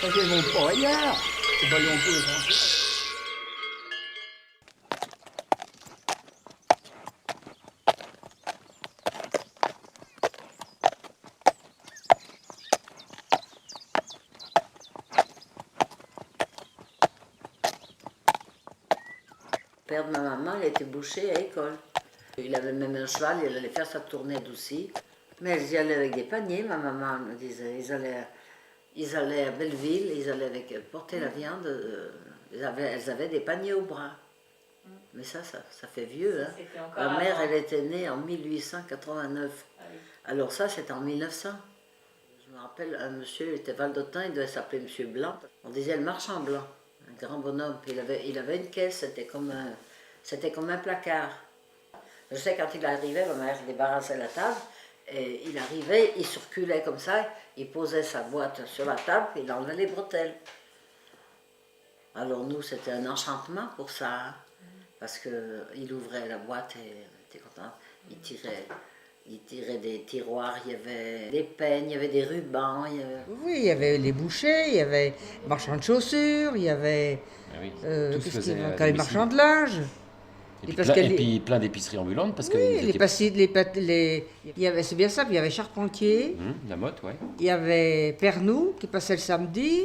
Parce qu'ils vont pas ailleurs. C'est pas non plus essentiel. Le père de ma maman, il était boucher à l'école. Il avait même un cheval, il allait faire sa tournée d'aussi. Mais ils y allaient avec des paniers, ma maman me disait. Ils allaient à Belleville, ils allaient porter la viande. Elles avaient des paniers au bras. Mais ça fait vieux. Hein. Ma mère, elle était née en 1889. Ah oui. Alors ça, c'était en 1900. Je me rappelle, un monsieur, il était valdotin, il devait s'appeler Monsieur Blanc. On disait le marchand blanc, un grand bonhomme. Puis il avait une caisse, c'était comme un placard. Je sais, quand il arrivait, ma mère débarrassait la table. Et il arrivait, il circulait comme ça, il posait sa boîte sur la table, et il enlevait les bretelles. Alors nous, c'était un enchantement pour ça, hein, parce qu'il ouvrait la boîte et on était content. Il tirait des tiroirs, il y avait des peignes, il y avait des rubans. Oui, il y avait les bouchers, il y avait les marchands de chaussures, il y avait les marchands de linge. Et puis plein d'épiceries ambulantes parce que il y avait, c'est bien ça, puis il y avait Charpentier, la Motte, ouais. Il y avait Pernou qui passait le samedi.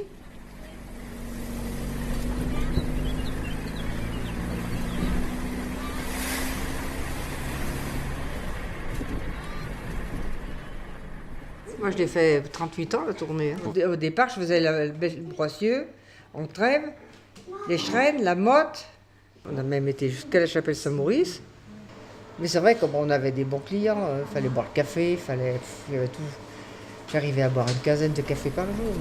Moi, je l'ai fait 38 ans, la tournée. Hein. Au départ, je faisais le Broissieux, Ontrèves, les Chrennes, la Motte. On a même été jusqu'à la chapelle Saint-Maurice. Mais c'est vrai qu'on avait des bons clients. Il fallait boire le café, il y avait tout. J'arrivais à boire une quinzaine de cafés par jour.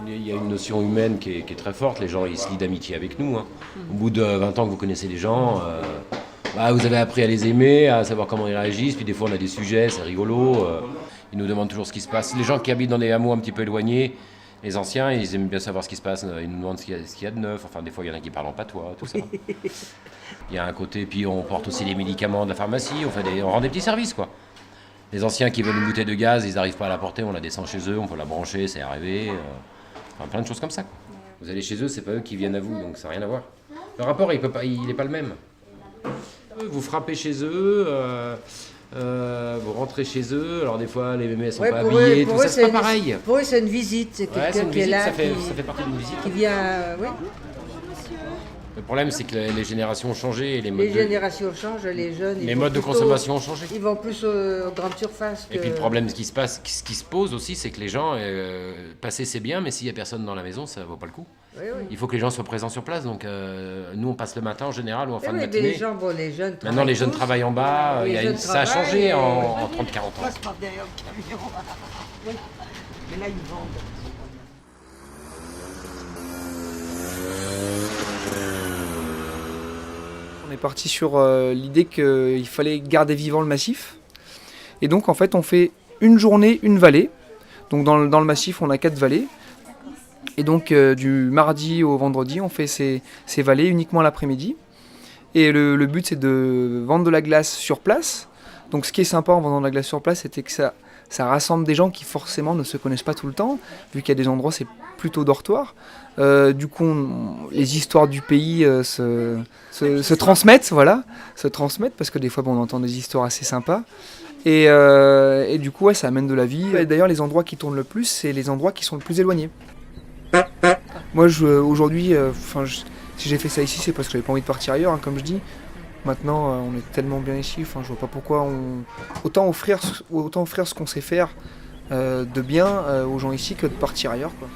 Il y a une notion humaine qui est très forte. Les gens, ils se lient d'amitié avec nous. Hein. Au bout de 20 ans que vous connaissez les gens, vous avez appris à les aimer, à savoir comment ils réagissent. Puis des fois, on a des sujets, c'est rigolo. Ils nous demandent toujours ce qui se passe. Les gens qui habitent dans des hameaux un petit peu éloignés, les anciens, ils aiment bien savoir ce qui se passe. Ils nous demandent ce qu'il y a de neuf. Enfin, des fois, il y en a qui parlent en patois, tout ça. Il y a un côté, puis on porte aussi les médicaments de la pharmacie. On rend des petits services, quoi. Les anciens qui veulent une bouteille de gaz, ils n'arrivent pas à la porter. On la descend chez eux, on peut la brancher, c'est arrivé. Enfin, plein de choses comme ça. Vous allez chez eux, c'est pas eux qui viennent à vous, donc ça n'a rien à voir. Le rapport, il n'est pas le même. Vous frappez chez eux, vous rentrez chez eux, alors des fois les mémés sont pas habillées, tout ça, c'est pas pareil. Pour eux, c'est une visite, c'est quelqu'un qui est là. Ça fait partie d'une visite. Qui vient, oui. Le problème, c'est que les générations ont changé. Et les générations changent, les jeunes... Les modes de consommation ont changé. Ils vont plus aux grandes surfaces. Et puis le problème, ce qui se pose aussi, c'est que les gens, passer c'est bien, mais s'il n'y a personne dans la maison, ça ne vaut pas le coup. Oui, oui. Il faut que les gens soient présents sur place. Donc nous, on passe le matin en général ou en fin de matinée. Les jeunes maintenant, les jeunes travaillent en bas. Ça a changé en 30-40 ans. On passe par derrière le camion. Oui. Mais là, ils vendent. On est parti sur l'idée qu'il fallait garder vivant le massif. Et donc en fait on fait une journée, une vallée. Donc dans le massif on a 4 vallées. Et donc du mardi au vendredi on fait ces vallées uniquement l'après-midi. Et le but c'est de vendre de la glace sur place. Donc ce qui est sympa en vendant de la glace sur place, c'était que ça rassemble des gens qui forcément ne se connaissent pas tout le temps, vu qu'il y a des endroits c'est plutôt dortoir. Du coup, les histoires du pays se transmettent, parce que des fois on entend des histoires assez sympas. Et du coup, ça amène de la vie. Et d'ailleurs, les endroits qui tournent le plus, c'est les endroits qui sont le plus éloignés. Moi, aujourd'hui, si j'ai fait ça ici, c'est parce que j'avais pas envie de partir ailleurs, hein, comme je dis. Maintenant, on est tellement bien ici, je vois pas pourquoi autant offrir ce qu'on sait faire de bien aux gens ici que de partir ailleurs, quoi.